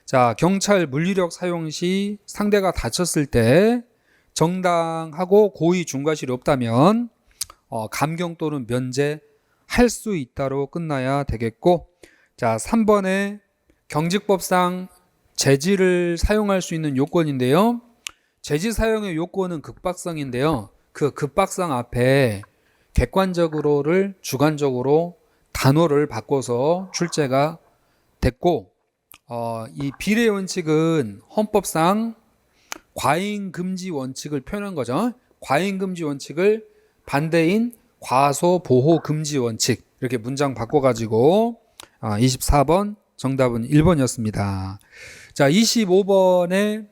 자, 경찰 물리력 사용 시 상대가 다쳤을 때 정당하고 고의 중과실이 없다면 감경 또는 면제할 수 있다로 끝나야 되겠고, 자, 3번에 경직법상 제지를 사용할 수 있는 요건인데요. 제지 사용의 요건은 급박성인데요. 그 급박성 앞에 객관적으로를 주관적으로 단어를 바꿔서 출제가 됐고, 이 비례 원칙은 헌법상 과잉 금지 원칙을 표현한 거죠. 과잉 금지 원칙을 반대인 과소 보호 금지 원칙 이렇게 문장 바꿔가지고 24번 정답은 1번이었습니다. 자, 25번에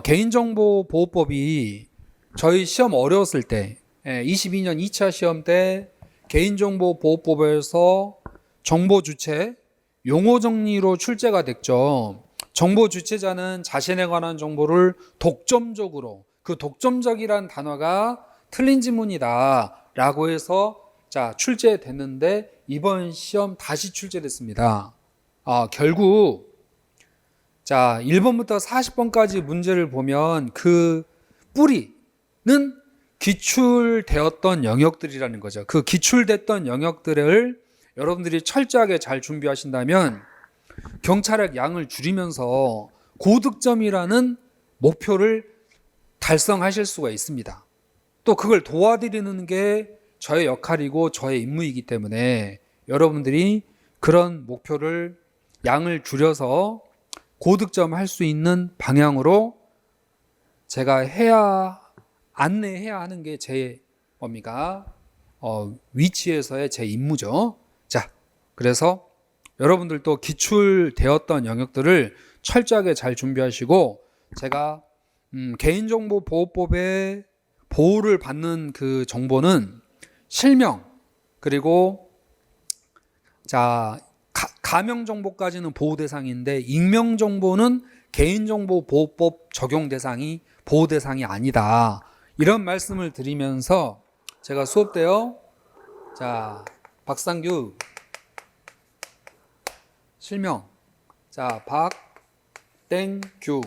개인정보보호법이 저희 시험 어려웠을 때 22년 2차 시험 때 개인정보보호법에서 정보 주체 용어 정리로 출제가 됐죠. 정보 주체자는 자신에 관한 정보를 독점적으로, 그 독점적이란 단어가 틀린 지문이다 라고 해서 자, 출제됐는데 이번 시험 다시 출제됐습니다. 결국 자, 1번부터 40번까지 문제를 보면 그 뿌리는 기출되었던 영역들이라는 거죠. 그 기출됐던 영역들을 여러분들이 철저하게 잘 준비하신다면 경찰학 양을 줄이면서 고득점이라는 목표를 달성하실 수가 있습니다. 또 그걸 도와드리는 게 저의 역할이고 저의 임무이기 때문에 여러분들이 그런 목표를 양을 줄여서 고득점 할 수 있는 방향으로 제가 안내해야 하는 게 제 위치에서의 제 임무죠. 자, 그래서 여러분들도 기출되었던 영역들을 철저하게 잘 준비하시고, 제가 개인정보보호법에 보호를 받는 그 정보는 실명, 그리고 자, 가명 정보까지는 보호 대상인데 익명 정보는 개인정보보호법 적용 대상이 보호 대상이 아니다. 이런 말씀을 드리면서 제가 수업 때요. 자, 박상규 실명. 자, 박땡규.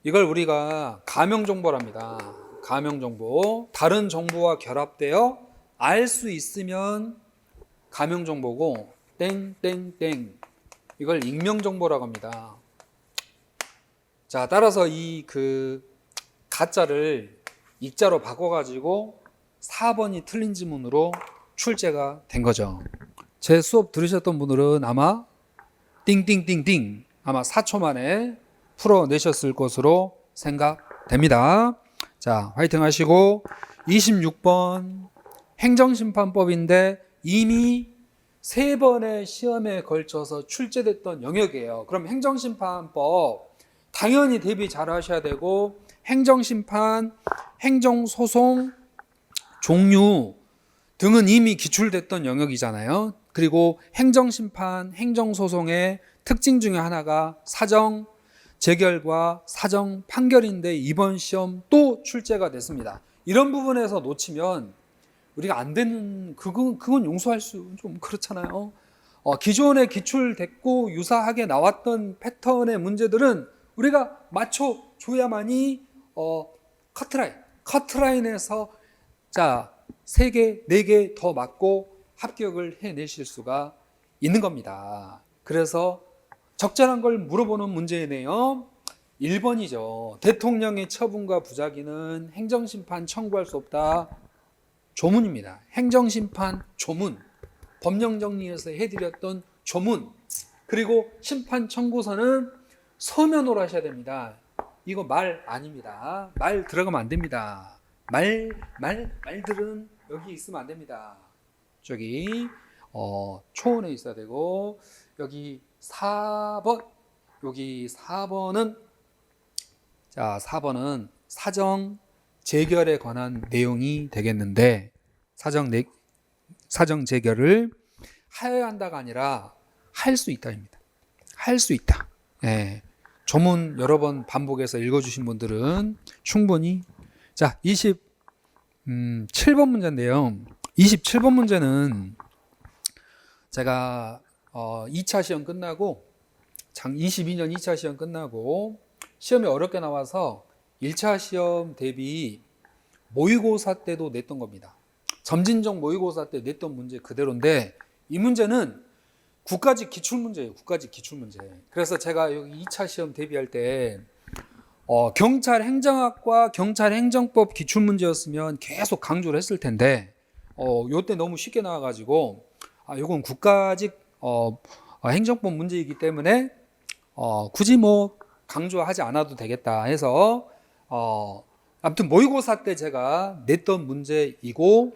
이걸 우리가 가명 정보랍니다. 가명 정보. 다른 정보와 결합되어 알 수 있으면 가명 정보고 땡땡땡 이걸 익명 정보라고 합니다. 자, 따라서 이 가짜를 익자로 바꿔가지고 4번이 틀린 지문으로 출제가 된 거죠. 제 수업 들으셨던 분들은 아마 띵띵띵띵 아마 4초 만에 풀어내셨을 것으로 생각됩니다. 자, 화이팅 하시고 26번 행정심판법인데 이미 3번의 시험에 걸쳐서 출제됐던 영역이에요. 그럼 행정심판법 당연히 대비 잘 하셔야 되고, 행정심판, 행정소송 종류 등은 이미 기출됐던 영역이잖아요. 그리고 행정심판, 행정소송의 특징 중에 하나가 사정 재결과 사정 판결인데 이번 시험 또 출제가 됐습니다. 이런 부분에서 놓치면 우리가 안 되는, 그건 용서할 수 좀 그렇잖아요. 기존에 기출됐고 유사하게 나왔던 패턴의 문제들은 우리가 맞춰줘야만이 커트라인에서 자 3개, 4개 더 맞고 합격을 해내실 수가 있는 겁니다. 그래서 적절한 걸 물어보는 문제네요. 1번이죠. 대통령의 처분과 부작위는 행정심판 청구할 수 없다. 조문입니다. 행정심판 조문. 법령정리에서 해드렸던 조문. 그리고 심판 청구서는 서면으로 하셔야 됩니다. 이거 말 아닙니다. 말 들어가면 안 됩니다. 말들은 여기 있으면 안 됩니다. 저기 초원에 있어야 되고, 여기 4번, 여기 4번은, 자, 4번은 사정 재결에 관한 내용이 되겠는데, 사정 재결을 해야 한다가 아니라 할 수 있다입니다. 할 수 있다. 예. 조문 여러 번 반복해서 읽어주신 분들은 충분히. 자, 27번 문제인데요. 27번 문제는 제가 2차 시험 끝나고 22년 2차 시험 끝나고 시험이 어렵게 나와서 1차 시험 대비 모의고사 때도 냈던 겁니다. 점진적 모의고사 때 냈던 문제 그대로인데, 이 문제는 국가직 기출문제예요. 국가직 기출문제. 그래서 제가 여기 2차 시험 대비할 때 경찰행정학과 경찰행정법 기출문제였으면 계속 강조를 했을 텐데, 요때 너무 쉽게 나와가지고 요건 국가직 행정법 문제이기 때문에 굳이 뭐 강조하지 않아도 되겠다 해서 아무튼 모의고사 때 제가 냈던 문제이고,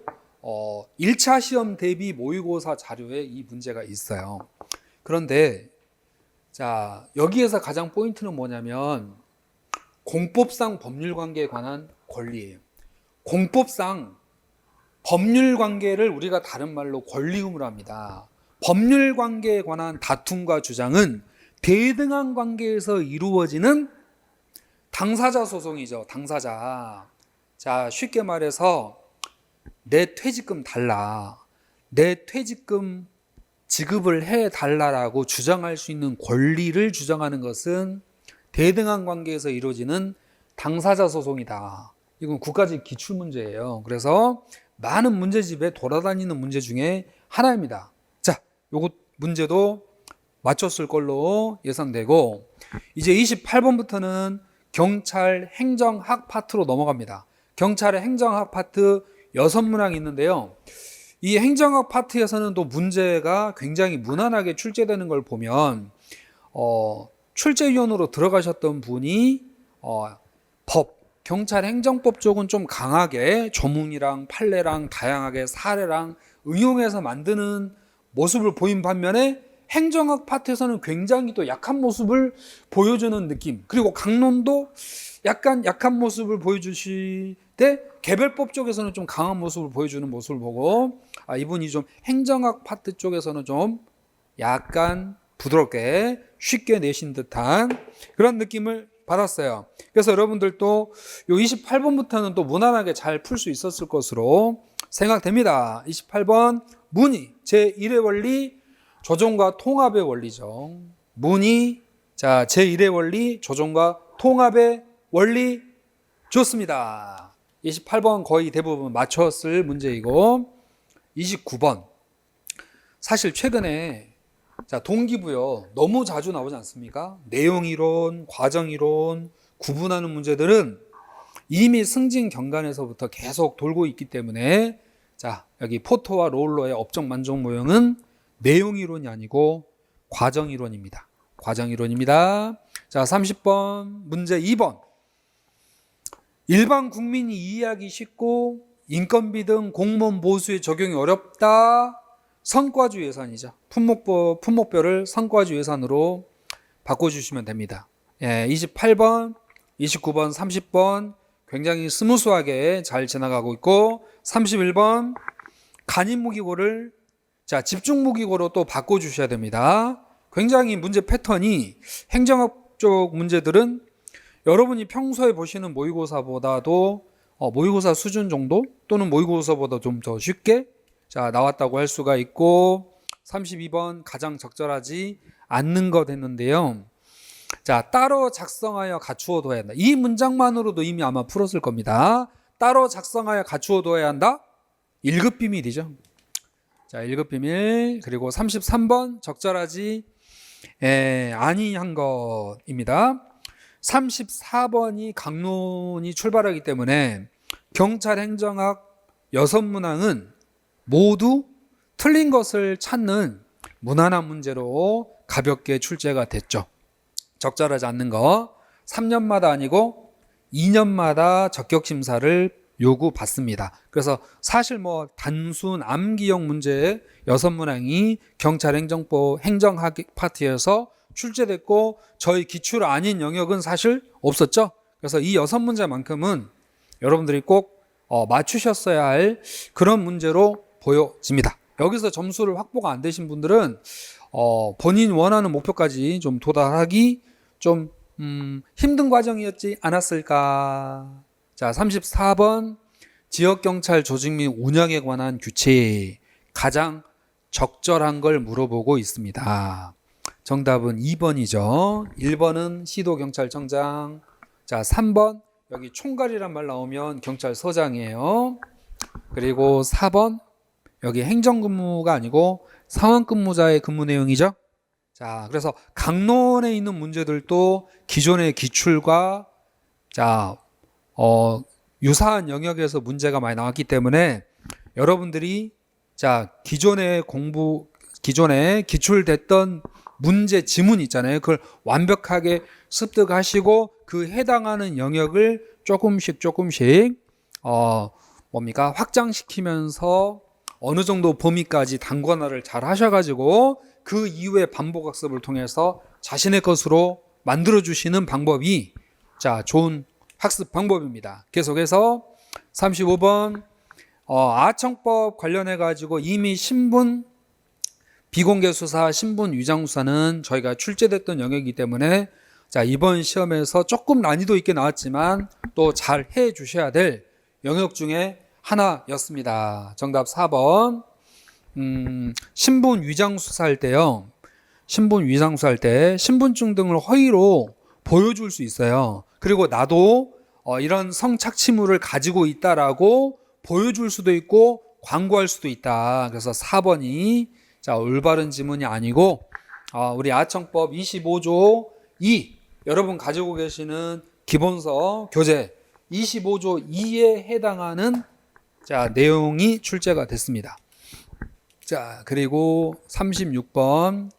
1차 시험 대비 모의고사 자료에 이 문제가 있어요. 그런데 자, 여기에서 가장 포인트는 뭐냐면 공법상 법률관계에 관한 권리예요. 공법상 법률관계를 우리가 다른 말로 권리의무로 합니다. 법률관계에 관한 다툼과 주장은 대등한 관계에서 이루어지는 당사자 소송이죠. 당사자. 자, 쉽게 말해서 내 퇴직금 달라, 내 퇴직금 지급을 해달라라고 주장할 수 있는 권리를 주장하는 것은 대등한 관계에서 이루어지는 당사자 소송이다. 이건 국가직 기출문제예요. 그래서 많은 문제집에 돌아다니는 문제 중에 하나입니다. 자, 요거 문제도 맞췄을 걸로 예상되고, 이제 28번부터는 경찰 행정학 파트로 넘어갑니다. 경찰의 행정학 파트 6문항이 있는데요. 이 행정학 파트에서는 또 문제가 굉장히 무난하게 출제되는 걸 보면 출제위원으로 들어가셨던 분이 경찰 행정법 쪽은 좀 강하게 조문이랑 판례랑 다양하게 사례랑 응용해서 만드는 모습을 보인 반면에, 행정학 파트에서는 굉장히 또 약한 모습을 보여주는 느낌, 그리고 강론도 약간 약한 모습을 보여주실 때 개별법 쪽에서는 좀 강한 모습을 보여주는 모습을 보고, 이분이 좀 행정학 파트 쪽에서는 좀 약간 부드럽게 쉽게 내신 듯한 그런 느낌을 받았어요. 그래서 여러분들도 요 28번부터는 또 무난하게 잘 풀 수 있었을 것으로 생각됩니다. 28번 문의 제1의 원리 조정과 통합의 원리죠. 문의, 자, 제1의 원리 조정과 통합의 원리. 좋습니다. 28번 거의 대부분 맞췄을 문제이고, 29번 사실 최근에 자, 동기부여 너무 자주 나오지 않습니까? 내용이론, 과정이론 구분하는 문제들은 이미 승진 경관에서부터 계속 돌고 있기 때문에, 자, 여기 포토와 롤러의 업적 만족 모형은 내용이론이 아니고 과정이론입니다. 과정이론입니다. 자, 30번 문제 2번. 일반 국민이 이해하기 쉽고 인건비 등 공무원 보수에 적용이 어렵다. 성과주 예산이죠. 품목별을 성과주 예산으로 바꿔주시면 됩니다. 28번, 29번, 30번 굉장히 스무스하게 잘 지나가고 있고, 31번 간입무기고를 자, 집중무기고로 또 바꿔주셔야 됩니다. 굉장히 문제 패턴이 행정학 쪽 문제들은 여러분이 평소에 보시는 모의고사보다도 모의고사 수준 정도 또는 모의고사보다 좀 더 쉽게 자, 나왔다고 할 수가 있고, 32번 가장 적절하지 않는 것 했는데요. 자, 따로 작성하여 갖추어 둬야 한다. 이 문장만으로도 이미 아마 풀었을 겁니다. 따로 작성하여 갖추어 둬야 한다. 1급 비밀이죠. 자, 1급 비밀. 그리고 33번 적절하지 아니한 것입니다. 34번이 강론이 출발하기 때문에 경찰 행정학 6문항은 모두 틀린 것을 찾는 무난한 문제로 가볍게 출제가 됐죠. 적절하지 않는 거 3년마다 아니고 2년마다 적격심사를 요구받습니다. 그래서 사실 뭐 단순 암기형 문제의 6문항이 경찰행정법 행정학기 파트에서 출제됐고 저희 기출 아닌 영역은 사실 없었죠. 그래서 이 6문제만큼은 여러분들이 꼭 맞추셨어야 할 그런 문제로 보여집니다. 여기서 점수를 확보가 안 되신 분들은 본인 원하는 목표까지 좀 도달하기 좀 힘든 과정이었지 않았을까. 자, 34번 지역경찰 조직 및 운영에 관한 규칙 가장 적절한 걸 물어보고 있습니다. 정답은 2번이죠. 1번은 시도경찰청장. 자, 3번 여기 총괄이란 말 나오면 경찰서장이에요. 그리고 4번 여기 행정근무가 아니고 상황근무자의 근무 내용이죠. 자, 그래서 강론에 있는 문제들도 기존의 기출과 유사한 영역에서 문제가 많이 나왔기 때문에 여러분들이 기존에 기출됐던 문제 지문 있잖아요. 그걸 완벽하게 습득하시고 그 해당하는 영역을 조금씩 확장시키면서 어느 정도 범위까지 단권화를 잘 하셔가지고 그 이후에 반복학습을 통해서 자신의 것으로 만들어주시는 방법이 좋은 학습 방법입니다. 계속해서 35번 아청법 관련해 가지고 이미 신분 비공개 수사, 신분 위장 수사는 저희가 출제됐던 영역이기 때문에 이번 시험에서 조금 난이도 있게 나왔지만 또 잘 해 주셔야 될 영역 중에 하나였습니다. 정답 4번. 신분 위장 수사할 때요. 신분 위장 수사할 때 신분증 등을 허위로 보여줄 수 있어요. 그리고 나도 이런 성착취물을 가지고 있다라고 보여줄 수도 있고 광고할 수도 있다. 그래서 4번이 올바른 지문이 아니고 우리 아청법 25조 2 여러분 가지고 계시는 기본서 교재 25조 2에 해당하는 내용이 출제가 됐습니다. 그리고 36번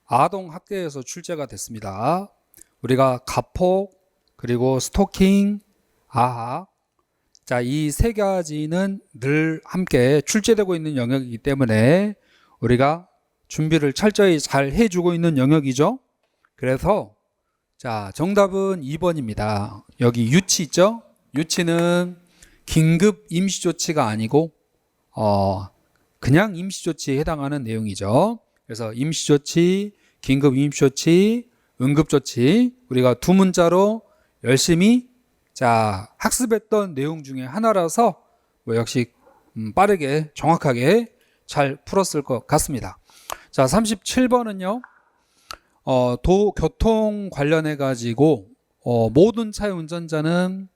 아동학대에서 출제가 됐습니다. 우리가 가폭 그리고 스토킹, 아학 이 세 가지는 늘 함께 출제되고 있는 영역이기 때문에 우리가 준비를 철저히 잘 해주고 있는 영역이죠. 그래서 정답은 2번입니다. 여기 유치 있죠? 유치는 긴급 임시조치가 아니고 그냥 임시조치에 해당하는 내용이죠. 그래서 임시조치, 긴급 임시조치, 응급조치 우리가 두 문자로 열심히 학습했던 내용 중에 하나라서 역시 빠르게 정확하게 잘 풀었을 것 같습니다. 37번은요. 도교통 관련해 가지고 모든 차의 운전자는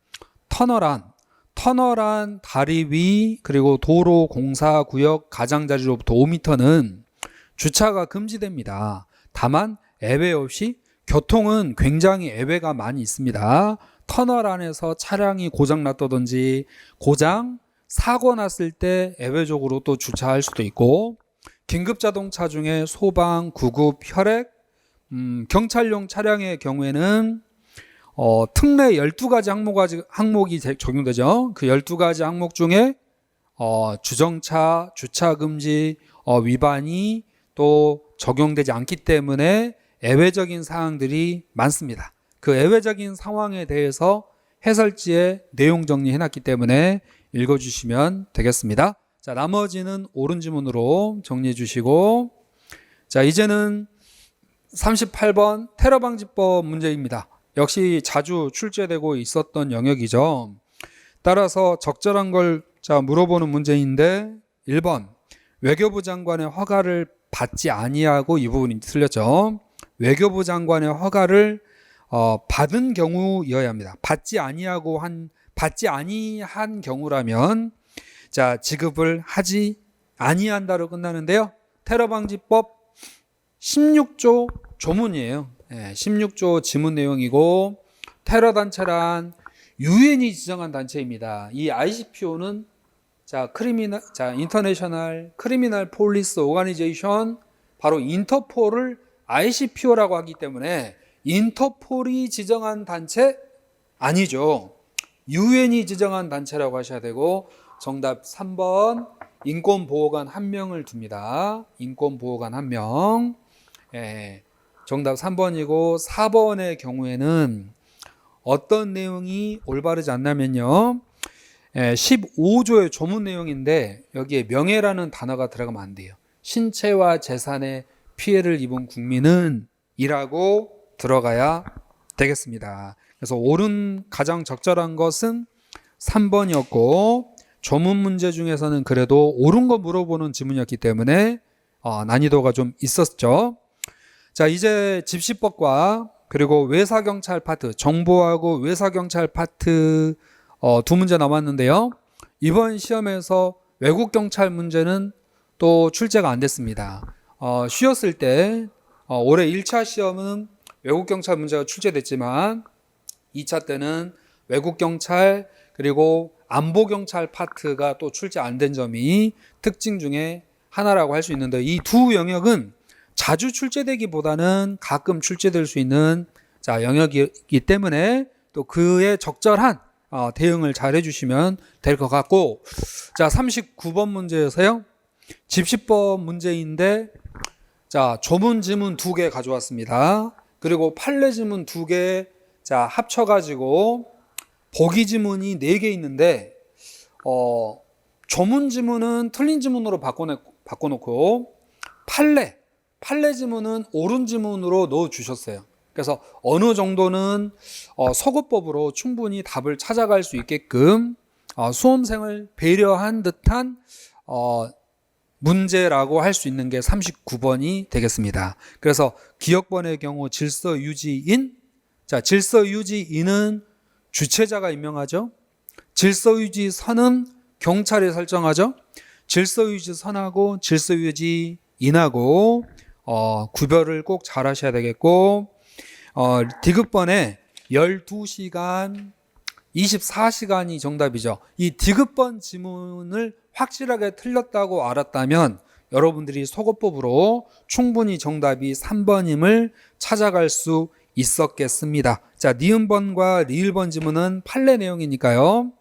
터널안 다리 위 그리고 도로 공사 구역 가장자리로부터 5m는 주차가 금지됩니다. 다만 예외 없이 교통은 굉장히 예외가 많이 있습니다. 터널 안에서 차량이 고장났다든지 사고 났을 때 예외적으로 또 주차할 수도 있고 긴급자동차 중에 소방, 구급, 혈액, 경찰용 차량의 경우에는 특례 12가지 항목이 적용되죠. 그 12가지 항목 중에 주정차, 주차금지 위반이 또 적용되지 않기 때문에 예외적인 사항들이 많습니다. 그 예외적인 상황에 대해서 해설지에 내용 정리해놨기 때문에 읽어주시면 되겠습니다. 나머지는 옳은 지문으로 정리해 주시고 이제는 38번 테러방지법 문제입니다. 역시 자주 출제되고 있었던 영역이죠. 따라서 적절한 걸 물어보는 문제인데 1번 외교부 장관의 허가를 받지 아니하고 이 부분이 틀렸죠. 외교부 장관의 허가를 받은 경우여야 합니다. 받지 아니한 경우라면 지급을 하지 아니한다로 끝나는데요. 테러방지법 16조 조문이에요. 16조 지문 내용이고 테러단체란 유엔이 지정한 단체입니다. 이 ICPO는 인터내셔널 크리미널 폴리스 오가니제이션 바로 인터폴을 ICPO라고 하기 때문에 인터폴이 지정한 단체 아니죠. 유엔이 지정한 단체라고 하셔야 되고, 정답 3번 인권보호관 1명을 둡니다. 인권보호관 1명. 예, 정답 3번이고 4번의 경우에는 어떤 내용이 올바르지 않냐면요. 15조의 조문 내용인데 여기에 명예라는 단어가 들어가면 안 돼요. 신체와 재산에 피해를 입은 국민은 이라고 들어가야 되겠습니다. 그래서 옳은 가장 적절한 것은 3번이었고 조문 문제 중에서는 그래도 옳은 거 물어보는 지문이었기 때문에 난이도가 좀 있었죠. 자, 이제 집시법과 그리고 외사경찰 파트, 정보하고 외사경찰 파트 두 문제 남았는데요. 이번 시험에서 외국경찰 문제는 또 출제가 안 됐습니다. 쉬었을 때 올해 1차 시험은 외국경찰 문제가 출제됐지만 2차 때는 외국경찰 그리고 안보경찰 파트가 또 출제 안 된 점이 특징 중에 하나라고 할 수 있는데, 이 두 영역은 자주 출제되기보다는 가끔 출제될 수 있는 영역이기 때문에 또 그에 적절한 대응을 잘 해주시면 될 것 같고, 자 39번 문제에서요, 집시법 문제인데 조문 지문 2개 가져왔습니다. 그리고 판례 지문 2개 합쳐가지고 보기 지문이 4개 있는데 조문 지문은 틀린 지문으로 바꿔놓고 판례 지문은 옳은 지문으로 넣어주셨어요. 그래서 어느 정도는 서구법으로 충분히 답을 찾아갈 수 있게끔 수험생을 배려한 듯한 문제라고 할 수 있는 게 39번이 되겠습니다. 그래서 기억번의 경우 질서유지인, 질서유지인은 주체자가 임명하죠. 질서유지선은 경찰이 설정하죠. 질서유지선하고 질서유지인하고 구별을 꼭 잘 하셔야 되겠고, 디귿번에 12시간 24시간이 정답이죠. 이 디귿번 지문을 확실하게 틀렸다고 알았다면 여러분들이 속어법으로 충분히 정답이 3번임을 찾아갈 수 있었겠습니다. 자, 니은번과 리을번 지문은 판례 내용이니까요,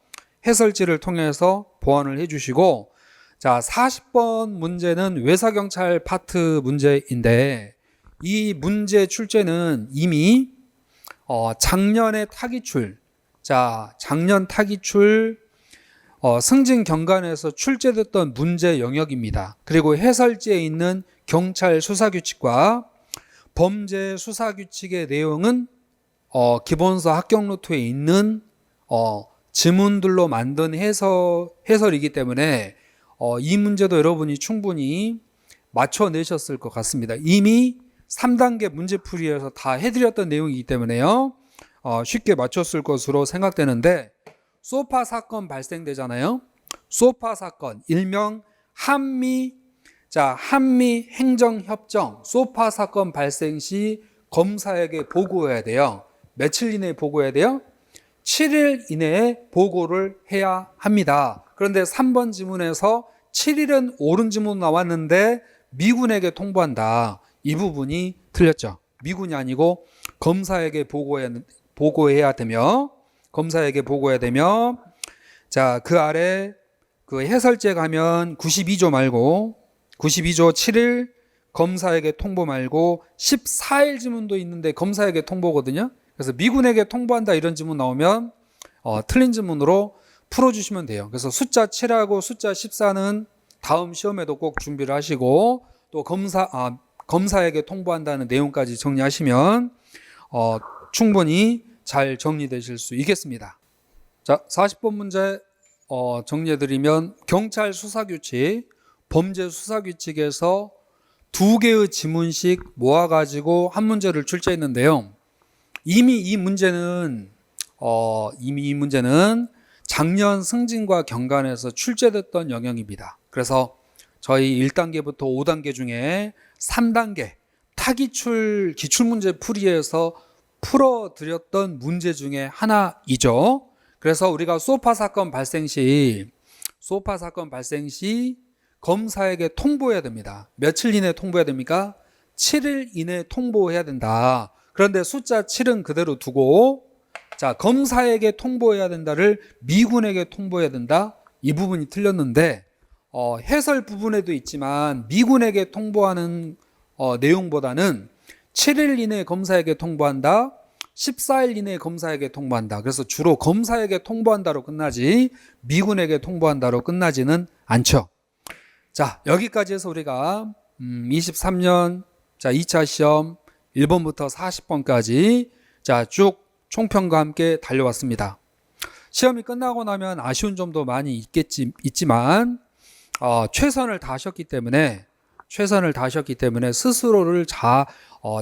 해설지를 통해서 보완을 해주시고, 자 40번 문제는 외사경찰 파트 문제인데, 이 문제 출제는 이미 작년에 타기출, 작년 타기출 승진 경관에서 출제됐던 문제 영역입니다. 그리고 해설지에 있는 경찰 수사규칙과 범죄 수사규칙의 내용은 기본서 합격노트에 있는 지문들로 만든 해설이기 때문에 이 문제도 여러분이 충분히 맞춰내셨을 것 같습니다. 이미 3단계 문제풀이에서 다 해드렸던 내용이기 때문에요, 쉽게 맞췄을 것으로 생각되는데, 소파 사건 발생되잖아요. 소파 사건, 일명 한미 행정협정 소파 사건 발생 시 검사에게 보고해야 돼요. 며칠 이내에 보고해야 돼요? 7일 이내에 보고를 해야 합니다. 그런데 3번 지문에서 7일은 옳은 지문 나왔는데 미군에게 통보한다. 이 부분이 틀렸죠. 미군이 아니고 검사에게 보고해야 되며, 그 아래 그 해설지에 가면 92조 말고 92조 7일 검사에게 통보 말고 14일 지문도 있는데 검사에게 통보거든요. 그래서 미군에게 통보한다 이런 지문 나오면 틀린 지문으로 풀어주시면 돼요. 그래서 숫자 7하고 숫자 14는 다음 시험에도 꼭 준비를 하시고, 또 검사에게 통보한다는 내용까지 정리하시면 충분히 잘 정리되실 수 있겠습니다. 자, 40번 문제 정리해드리면, 경찰 수사규칙, 범죄 수사규칙에서 2개의 지문씩 모아가지고 한 문제를 출제했는데요. 이미 이 문제는 작년 승진과 경관에서 출제됐던 영역입니다. 그래서 저희 1단계부터 5단계 중에 3단계 타기출 기출문제 풀이에서 풀어드렸던 문제 중에 하나이죠. 그래서 우리가 소파 사건 발생 시 검사에게 통보해야 됩니다. 며칠 이내에 통보해야 됩니까? 7일 이내에 통보해야 된다. 그런데 숫자 7은 그대로 두고 자, 검사에게 통보해야 된다를 미군에게 통보해야 된다. 이 부분이 틀렸는데 해설 부분에도 있지만 미군에게 통보하는 내용보다는 7일 이내에 검사에게 통보한다. 14일 이내에 검사에게 통보한다. 그래서 주로 검사에게 통보한다로 끝나지 미군에게 통보한다로 끝나지는 않죠. 자, 여기까지 해서 우리가 23년 자 2차 시험 1번부터 40번까지 자, 쭉 총평과 함께 달려왔습니다. 시험이 끝나고 나면 아쉬운 점도 많이 있지만 최선을 다하셨기 때문에 스스로를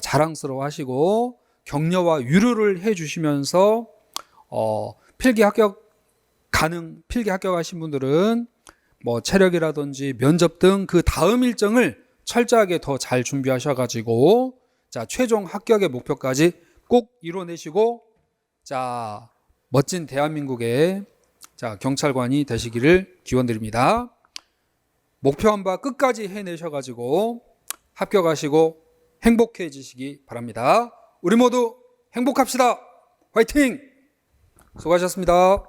자랑스러워하시고 격려와 위로를 해주시면서 필기 합격하신 분들은 뭐 체력이라든지 면접 등 그 다음 일정을 철저하게 더 잘 준비하셔가지고 자 최종 합격의 목표까지 꼭 이뤄내시고 자 멋진 대한민국의 자 경찰관이 되시기를 기원드립니다. 목표한 바 끝까지 해내셔가지고 합격하시고 행복해지시기 바랍니다. 우리 모두 행복합시다. 화이팅! 수고하셨습니다.